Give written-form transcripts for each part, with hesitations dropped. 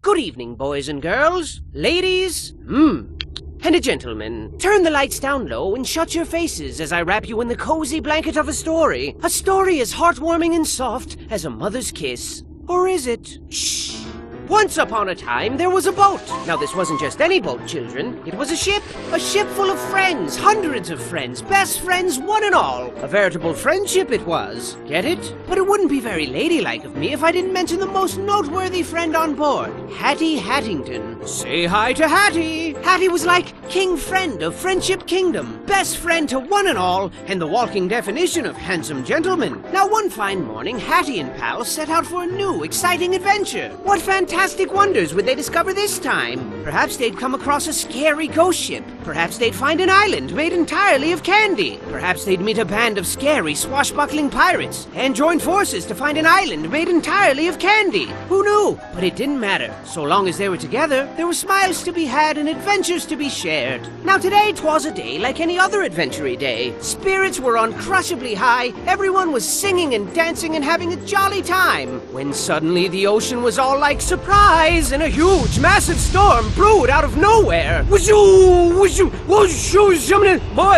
Good evening, boys and girls, ladies, and gentlemen. Turn the lights down low and shut your faces as I wrap you in the cozy blanket of a story. A story as heartwarming and soft as a mother's kiss. Or is it? Shh. Once upon a time, there was a boat. Now, this wasn't just any boat, children. It was a ship full of friends, hundreds of friends, best friends, one and all. A veritable friendship it was. Get it? But it wouldn't be very ladylike of me if I didn't mention the most noteworthy friend on board, Hattie Hattington. Say hi to Hattie. Hattie was like king friend of Friendship Kingdom, best friend to one and all, and the walking definition of handsome gentleman. Now, one fine morning, Hattie and pals set out for a new, exciting adventure. What fantastic wonders would they discover this time? Perhaps they'd come across a scary ghost ship. Perhaps they'd find an island made entirely of candy. Perhaps they'd meet a band of scary, swashbuckling pirates and join forces to find an island made entirely of candy. Who knew? But it didn't matter. So long as they were together, there were smiles to be had and adventures to be shared. Now today 'twas a day like any other adventure-y day. Spirits were uncrushably high, everyone was singing and dancing and having a jolly time, when suddenly the ocean was all like surprise, and a huge, massive storm brewed out of nowhere. Boy,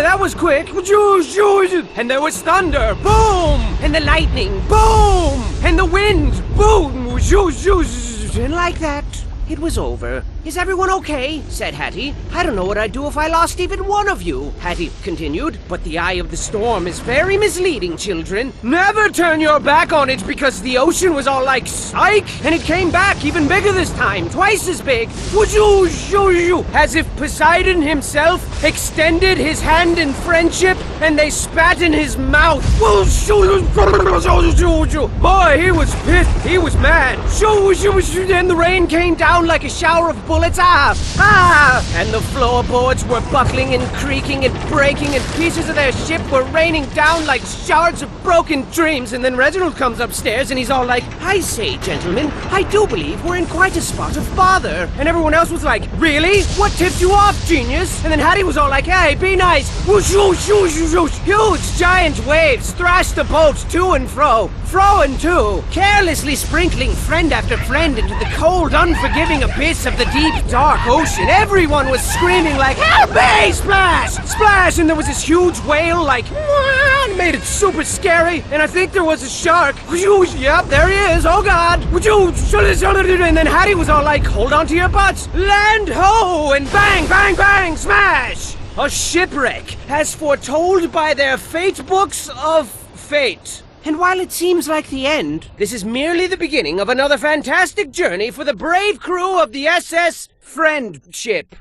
that was quick. And there was thunder, boom! And the lightning, boom! And the wind, boom! And like that, it was over. Is everyone okay? Said Hattie. I don't know what I'd do if I lost even one of you, Hattie continued. But the eye of the storm is very misleading, children. Never turn your back on it because the ocean was all like, psych! And it came back even bigger this time, twice as big. As if Poseidon himself extended his hand in friendship and they spat in his mouth. Boy, he was pissed. He was mad. And the rain came down like a shower of bullets. And the floorboards were buckling and creaking and breaking, and pieces of their ship were raining down like shards of broken dreams. And then Reginald comes upstairs and he's all like, I say, gentlemen, I do believe we're in quite a spot of bother. And everyone else was like, really? What tipped you off, genius? And then Hattie was all like, hey, be nice. Huge giant waves thrashed the boat to and fro and to, carelessly sprinkling friend after friend into the cold, unforgiving abyss of the deep, dark ocean. Everyone was screaming like, help me! Splash! Splash! And there was this huge whale like, and made it super scary. And I think there was a shark. Yep, there he is. Oh God. And then Hattie was all like, hold on to your butts. Land ho! And bang, bang, bang, smash! A shipwreck, as foretold by their fate books of fate. And while it seems like the end, this is merely the beginning of another fantastic journey for the brave crew of the SS Friendship.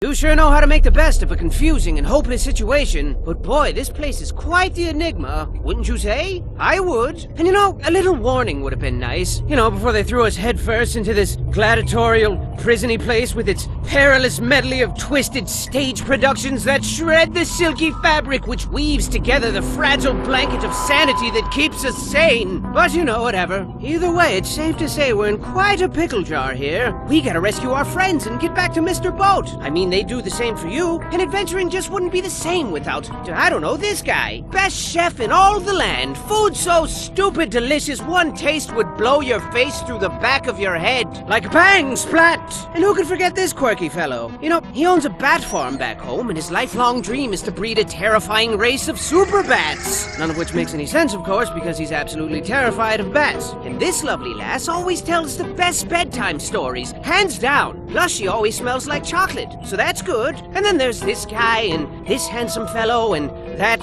You sure know how to make the best of a confusing and hopeless situation, but boy, this place is quite the enigma, wouldn't you say? I would. And you know, a little warning would have been nice, before they threw us headfirst into this gladiatorial, prisony place with its perilous medley of twisted stage productions that shred the silky fabric which weaves together the fragile blanket of sanity that keeps us sane. But whatever. Either way, it's safe to say we're in quite a pickle jar here. We gotta rescue our friends and get back to Mr. Boat. I mean, they'd do the same for you, and adventuring just wouldn't be the same without, I don't know, this guy. Best chef in all the land. Food so stupid delicious, one taste would blow your face through the back of your head. Like bang, splat! And who could forget this quirky fellow? He owns a bat farm back home, and his lifelong dream is to breed a terrifying race of super bats. None of which makes any sense, of course, because he's absolutely terrified of bats. And this lovely lass always tells the best bedtime stories, hands down. Plus, she always smells like chocolate, so that's good. And then there's this guy, and this handsome fellow, and that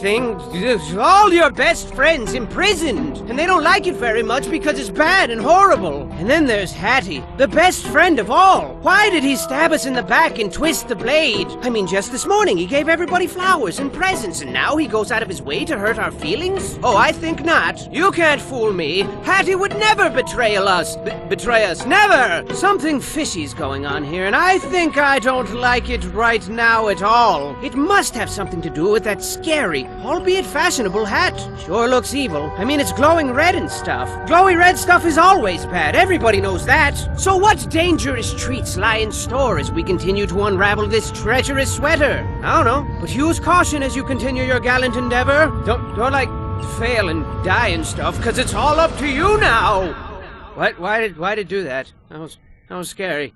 thing. All your best friends imprisoned. And they don't like it very much because it's bad and horrible. And then there's Hattie, the best friend of all. Why did he stab us in the back and twist the blade? I mean, just this morning he gave everybody flowers and presents, and now he goes out of his way to hurt our feelings? Oh, I think not. You can't fool me. Hattie would never betray us. Betray us. Never! Something fishy's going on here, and I think I don't like it right now at all. It must have something to do with that scary, albeit fashionable hat. Sure looks evil. I mean, it's glowing red and stuff. Glowy red stuff is always bad. Everybody knows that. So what dangerous treats lie in store as we continue to unravel this treacherous sweater? I don't know, but use caution as you continue your gallant endeavor. Don't like fail and die and stuff, 'cause it's all up to you now. What? Why did it do that? That was scary.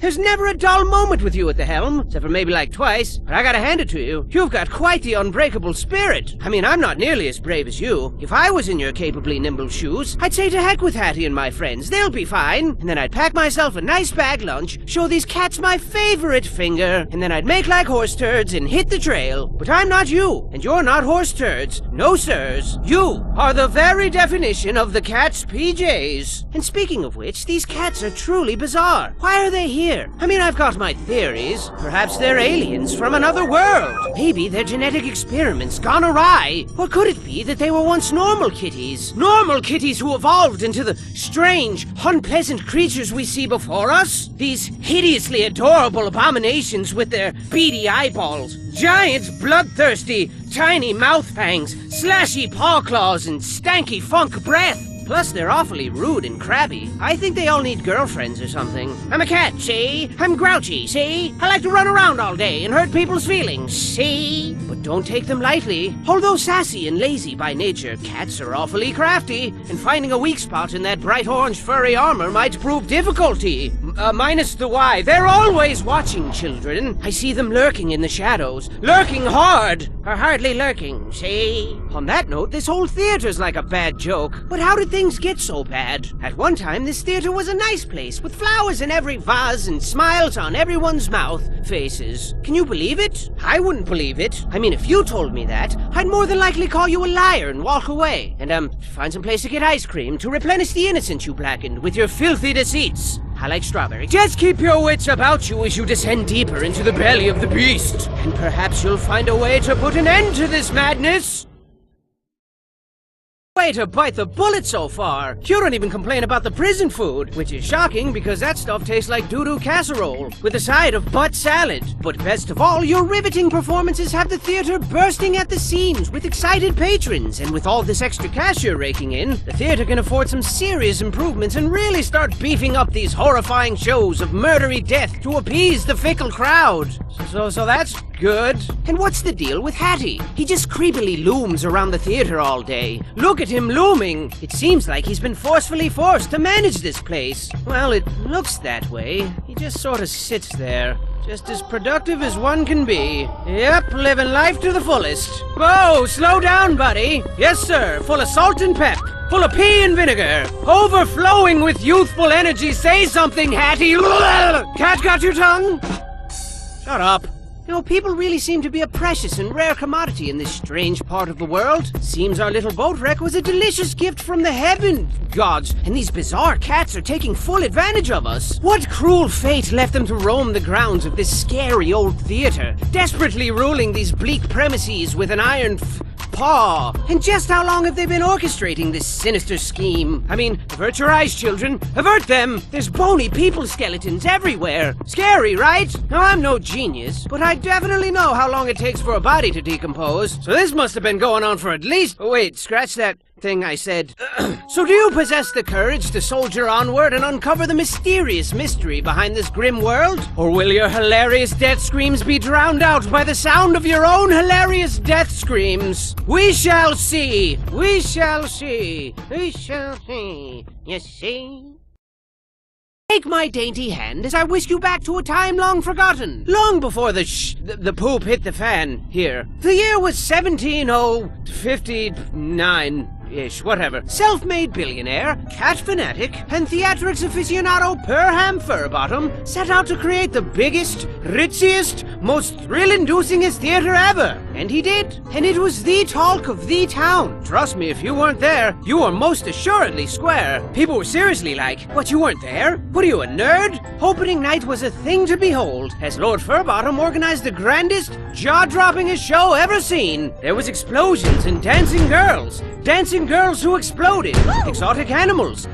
There's never a dull moment with you at the helm, except for maybe like twice, but I gotta hand it to you. You've got quite the unbreakable spirit. I mean, I'm not nearly as brave as you. If I was in your capably nimble shoes, I'd say to heck with Hattie and my friends, they'll be fine. And then I'd pack myself a nice bag lunch, show these cats my favorite finger, and then I'd make like horse turds and hit the trail. But I'm not you, and you're not horse turds. No sirs. You are the very definition of the cat's PJs. And speaking of which, these cats are truly bizarre. Why are they here? I mean, I've got my theories. Perhaps they're aliens from another world. Maybe their genetic experiments gone awry. Or could it be that they were once normal kitties? Normal kitties who evolved into the strange, unpleasant creatures we see before us? These hideously adorable abominations with their beady eyeballs, giant, bloodthirsty, tiny mouth fangs, slashy paw claws, and stanky funk breath. Plus, they're awfully rude and crabby. I think they all need girlfriends or something. I'm a cat, see? I'm grouchy, see? I like to run around all day and hurt people's feelings, see? But don't take them lightly. Although sassy and lazy by nature, cats are awfully crafty, and finding a weak spot in that bright orange furry armor might prove difficulty. Minus the why. They're always watching, children. I see them lurking in the shadows. Lurking hard! Or hardly lurking, see? On that note, this whole theater's like a bad joke. But how did things get so bad? At one time, this theater was a nice place, with flowers in every vase and smiles on everyone's faces. Can you believe it? I wouldn't believe it. I mean, if you told me that, I'd more than likely call you a liar and walk away. And, find some place to get ice cream to replenish the innocence you blackened with your filthy deceits. I like strawberry. Just keep your wits about you as you descend deeper into the belly of the beast. And perhaps you'll find a way to put an end to this madness. Way to bite the bullet so far. You don't even complain about the prison food, which is shocking because that stuff tastes like doo-doo casserole with a side of butt salad. But best of all, your riveting performances have the theater bursting at the seams with excited patrons, and with all this extra cash you're raking in, the theater can afford some serious improvements and really start beefing up these horrifying shows of murdery death to appease the fickle crowd. So that's good. And what's the deal with Hattie? He just creepily looms around the theater all day. Look at him looming. It seems like he's been forcefully forced to manage this place. Well, it looks that way. He just sort of sits there, just as productive as one can be. Yep, living life to the fullest. Whoa, slow down, buddy. Yes, sir, full of salt and pep. Full of pea and vinegar. Overflowing with youthful energy. Say something, Hattie. Cat got your tongue? Shut up. You know, people really seem to be a precious and rare commodity in this strange part of the world. Seems our little boat wreck was a delicious gift from the heaven gods, and these bizarre cats are taking full advantage of us. What cruel fate left them to roam the grounds of this scary old theater, desperately ruling these bleak premises with an iron paw? And just how long have they been orchestrating this sinister scheme? I mean, avert your eyes, children. Avert them! There's bony people skeletons everywhere. Scary, right? Now, I'm no genius, but I definitely know how long it takes for a body to decompose. So this must have been going on for at least... Oh, wait, scratch that thing I said. So do you possess the courage to soldier onward and uncover the mysterious mystery behind this grim world? Or will your hilarious death screams be drowned out by the sound of your own hilarious death screams? We shall see! We shall see! We shall see! You see? Take my dainty hand as I whisk you back to a time long forgotten, long before the poop hit the fan here. The year was 17059-ish, whatever. Self-made billionaire, cat fanatic, and theatrics aficionado Perham Furbottom set out to create the biggest, ritziest, most thrill-inducingest theater ever. And he did. And it was the talk of the town. Trust me, if you weren't there, you were most assuredly square. People were seriously like, what, you weren't there? What are you, a nerd? Opening night was a thing to behold, as Lord Furbottom organized the grandest, jaw-droppingest show ever seen. There was explosions and dancing girls who exploded, exotic animals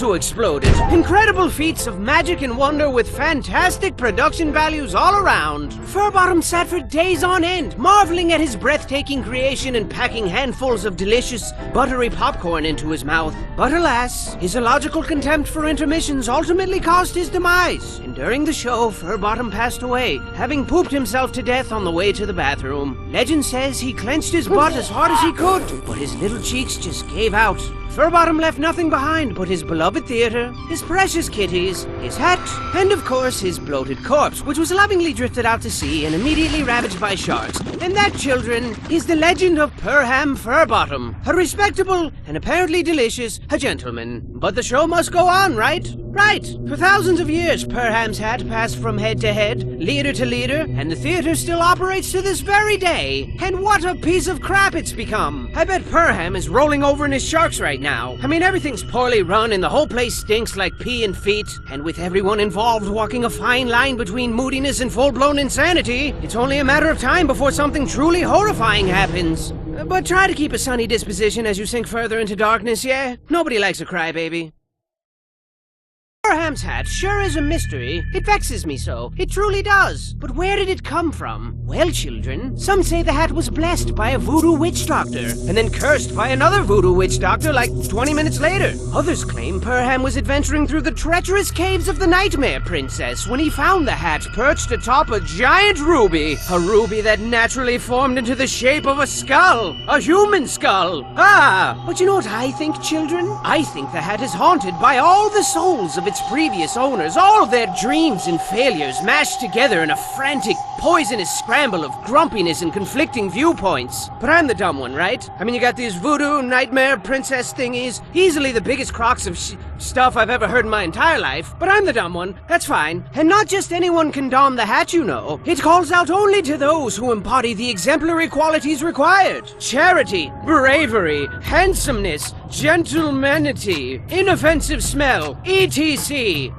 who exploded, incredible feats of magic and wonder with fantastic production values all around. Furbottom sat for days on end, mind, marveling at his breathtaking creation and packing handfuls of delicious, buttery popcorn into his mouth. But alas, his illogical contempt for intermissions ultimately caused his demise, and during the show, Furbottom passed away, having pooped himself to death on the way to the bathroom. Legend says he clenched his butt as hard as he could, but his little cheeks just gave out. Furbottom left nothing behind but his beloved theater, his precious kitties, his hat, and of course his bloated corpse, which was lovingly drifted out to sea and immediately ravaged by sharks. And that, children, is the legend of Perham Furbottom, a respectable and apparently delicious gentleman. But the show must go on, right? Right! For thousands of years, Perham's hat passed from head to head, leader to leader, and the theater still operates to this very day. And what a piece of crap it's become! I bet Perham is rolling over in his sharks right now. I mean, everything's poorly run and the whole place stinks like pee and feet. And with everyone involved walking a fine line between moodiness and full-blown insanity, it's only a matter of time before something truly horrifying happens. But try to keep a sunny disposition as you sink further into darkness, yeah? Nobody likes a crybaby. Perham's hat sure is a mystery. It vexes me so. It truly does. But where did it come from? Well, children, some say the hat was blessed by a voodoo witch doctor, and then cursed by another voodoo witch doctor like 20 minutes later. Others claim Perham was adventuring through the treacherous caves of the Nightmare Princess when he found the hat perched atop a giant ruby. A ruby that naturally formed into the shape of a skull. A human skull. Ah! But you know what I think, children? I think the hat is haunted by all the souls of its previous owners, all of their dreams and failures mashed together in a frantic, poisonous scramble of grumpiness and conflicting viewpoints. But I'm the dumb one, right? I mean, you got these voodoo nightmare princess thingies, easily the biggest crocks of stuff I've ever heard in my entire life, but I'm the dumb one. That's fine. And not just anyone can don the hat, you know. It calls out only to those who embody the exemplary qualities required. Charity, bravery, handsomeness, gentlemanity, inoffensive smell, etc.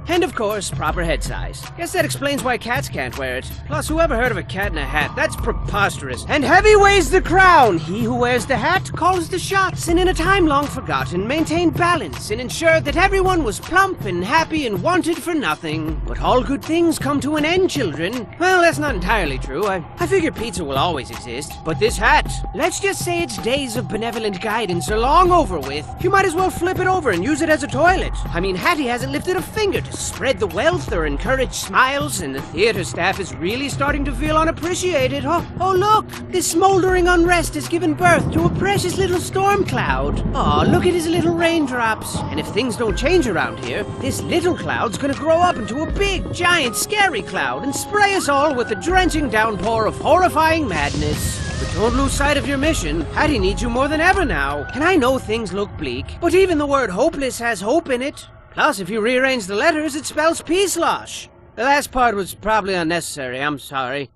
And of course, proper head size. Guess that explains why cats can't wear it. Plus, whoever heard of a cat in a hat? That's preposterous. And heavy weighs the crown. He who wears the hat calls the shots, and in a time long forgotten, maintained balance and ensured that everyone was plump and happy and wanted for nothing. But all good things come to an end, children. Well, that's not entirely true. I figure pizza will always exist. But this hat, let's just say its days of benevolent guidance are long over with. You might as well flip it over and use it as a toilet. I mean, Hattie hasn't lifted a finger to spread the wealth or encourage smiles, and the theater staff is really starting to feel unappreciated. Oh look! This smoldering unrest has given birth to a precious little storm cloud. Oh, look at his little raindrops. And if things don't change around here, this little cloud's gonna grow up into a big, giant, scary cloud and spray us all with a drenching downpour of horrifying madness. But don't lose sight of your mission. Hattie needs you more than ever now. And I know things look bleak, but even the word hopeless has hope in it. Plus, if you rearrange the letters, it spells peace-losh. The last part was probably unnecessary, I'm sorry.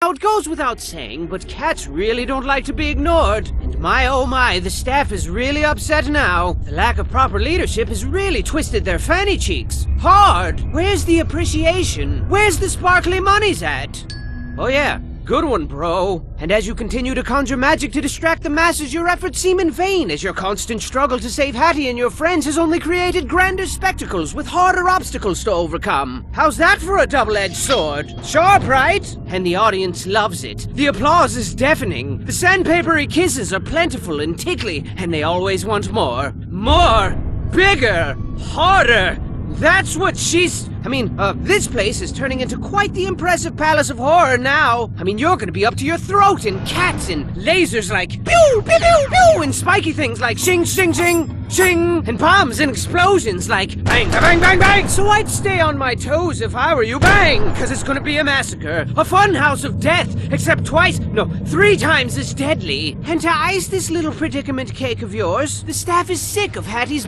Now, it goes without saying, but cats really don't like to be ignored. And my oh my, the staff is really upset now. The lack of proper leadership has really twisted their fanny cheeks. Hard! Where's the appreciation? Where's the sparkly monies at? Oh yeah. Good one, bro. And as you continue to conjure magic to distract the masses, your efforts seem in vain, as your constant struggle to save Hattie and your friends has only created grander spectacles with harder obstacles to overcome. How's that for a double-edged sword? Sharp, right? And the audience loves it. The applause is deafening. The sandpapery kisses are plentiful and tickly, and they always want more. More! Bigger! Harder! That's what she's... this place is turning into quite the impressive palace of horror now. I mean, you're gonna be up to your throat in cats and lasers like pew, pew, pew, pew, and spiky things like shing, shing, shing, shing, and bombs and explosions like bang, bang, bang, bang. So I'd stay on my toes if I were you, bang, because it's gonna be a massacre. A fun house of death, except 3 times as deadly. And to ice this little predicament cake of yours, the staff is sick of Hattie's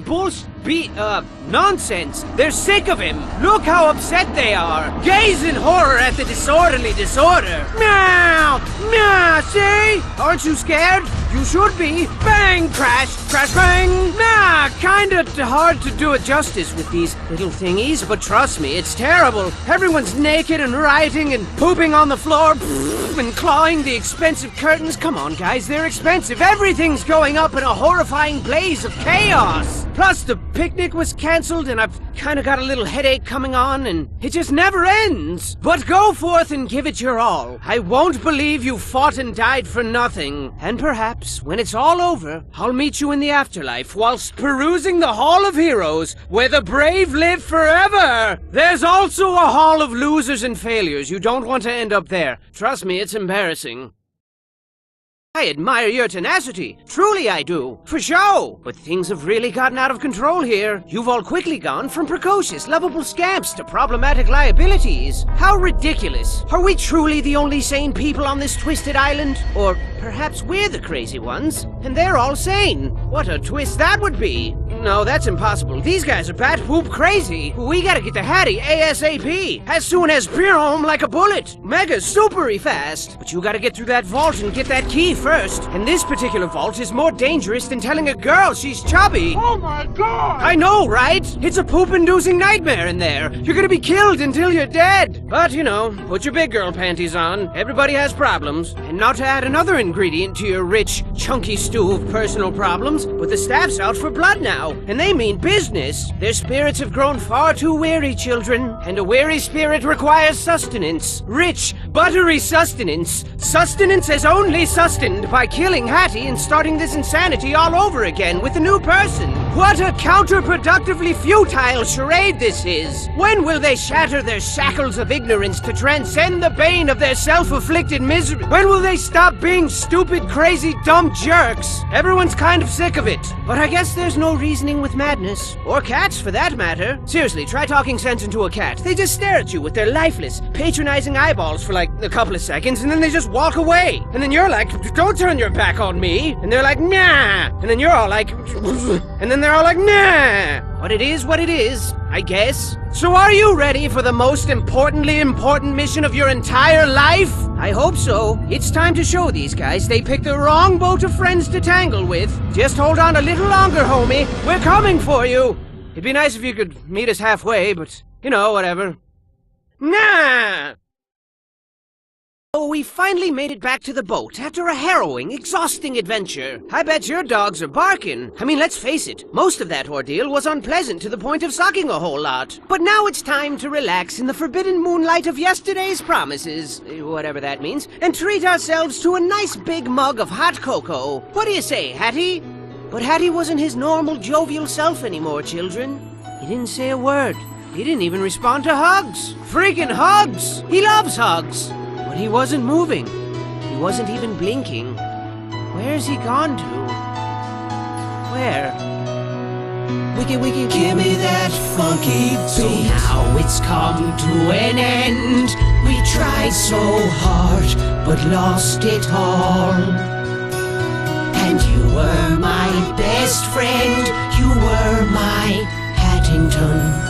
nonsense. They're sick of him. Look how upset they are. Gaze in horror at the disorderly disorder. Meow! Meow! See? Aren't you scared? You should be. Bang! Crash! Crash! Bang! Nah, kinda hard to do it justice with these little thingies, but trust me, it's terrible. Everyone's naked and rioting and pooping on the floor and clawing the expensive curtains. Come on, guys, they're expensive. Everything's going up in a horrifying blaze of chaos. Plus, the picnic was cancelled, and I've kinda got a little headache coming on, and it just never ends. But go forth and give it your all. I won't believe you fought and died for nothing. And perhaps, when it's all over, I'll meet you in the afterlife whilst perusing the Hall of Heroes, where the brave live forever. There's also a Hall of Losers and Failures. You don't want to end up there. Trust me, it's embarrassing. I admire your tenacity. Truly I do. For show. But things have really gotten out of control here. You've all quickly gone from precocious, lovable scamps to problematic liabilities. How ridiculous. Are we truly the only sane people on this twisted island? Or perhaps we're the crazy ones, and they're all sane. What a twist that would be. No, that's impossible. These guys are bat poop crazy. We gotta get to Hattie ASAP. As soon as home like a bullet. Mega supery fast. But you gotta get through that vault and get that key first. And this particular vault is more dangerous than telling a girl she's chubby. Oh my god! I know, right? It's a poop-inducing nightmare in there. You're gonna be killed until you're dead. But, you know, put your big girl panties on. Everybody has problems. And not to add another ingredient to your rich, chunky stew of personal problems, but the staff's out for blood now. And they mean business. Their spirits have grown far too weary, children. And a weary spirit requires sustenance. Rich, buttery sustenance. Sustenance as only sustained by killing Hattie and starting this insanity all over again with a new person. What a counterproductively futile charade this is. When will they shatter their shackles of ignorance to transcend the bane of their self-afflicted misery? When will they stop being stupid, crazy, dumb jerks? Everyone's kind of sick of it. But I guess there's no reasoning with madness. Or cats, for that matter. Seriously, try talking sense into a cat. They just stare at you with their lifeless, patronizing eyeballs for like a couple of seconds, and then they just walk away. And then you're like, don't turn your back on me. And they're like, nah. And then you're all like, and then they're all like, nah. But it is what it is, I guess. So are you ready for the most importantly important mission of your entire life? I hope so. It's time to show these guys they picked the wrong boat of friends to tangle with. Just hold on a little longer, homie. We're coming for you. It'd be nice if you could meet us halfway, but, you know, whatever. Nah! Oh, we finally made it back to the boat after a harrowing, exhausting adventure. I bet your dogs are barking. I mean, let's face it, most of that ordeal was unpleasant to the point of sucking a whole lot. But now it's time to relax in the forbidden moonlight of yesterday's promises, whatever that means, and treat ourselves to a nice big mug of hot cocoa. What do you say, Hattie? But Hattie wasn't his normal, jovial self anymore, children. He didn't say a word. He didn't even respond to hugs. Freaking hugs! He loves hugs. But he wasn't moving. He wasn't even blinking. Where's he gone to? Where? Wiki, give me that funky beat. So now it's come to an end. We tried so hard, but lost it all. And you were my best friend. You were my Hattington.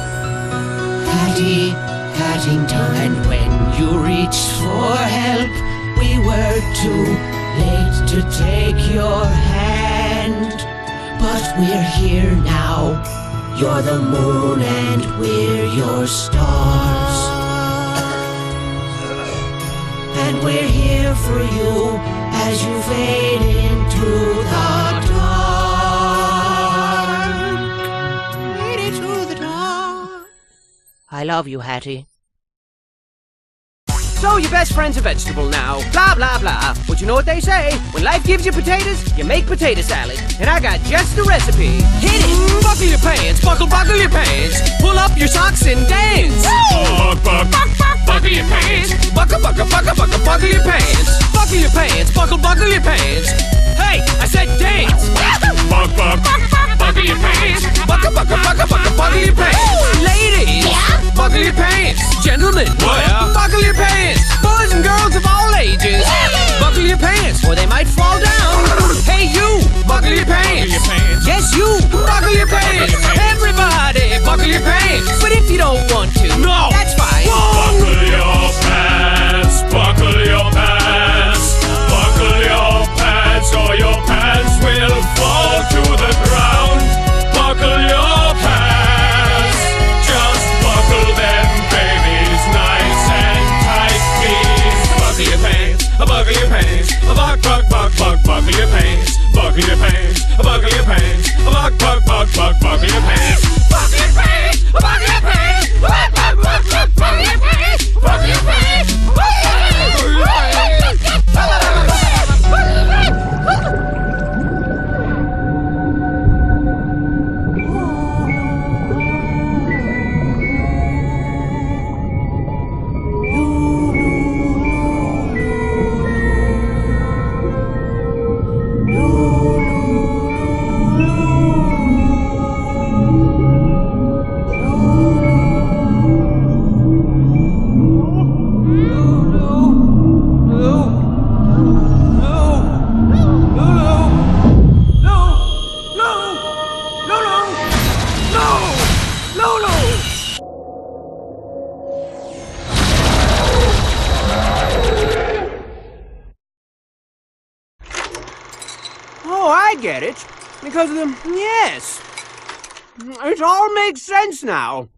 Hattington. And when you reached for help, we were too late to take your hand. But we're here now. You're the moon and we're your stars. And we're here for you as you fade into the dark. Fade into the dark. I love you, Hattie. So your best friend's a vegetable now. Blah, blah, blah. But you know what they say? When life gives you potatoes, you make potato salad. And I got just the recipe. Hit it! Buckle your pants, buckle your pants. Pull up your socks and dance. Buckle your pants. Buckle your pants. Buckle your pants, buckle your pants. Hey, I said dance. Buckle your pants. Buckle your pants. Ladies, yeah? Buckle your pants. Gentlemen, buckle your pants. Boys and girls of all ages, buckle your pants or they might fall down. Hey you, buckle your pants. Yes you, buckle your pants. Everybody, buckle your pants. But if you don't want to, no, that's fine. Buckle your pants, buckle your pants, buckle buckle your pants, buckle your pants, buckle your pants. Buckle your pants, buckle your pants, buckle your pants, buckle your pants, buckle your pants. Oh, I get it. Because of the... Yes. It all makes sense now.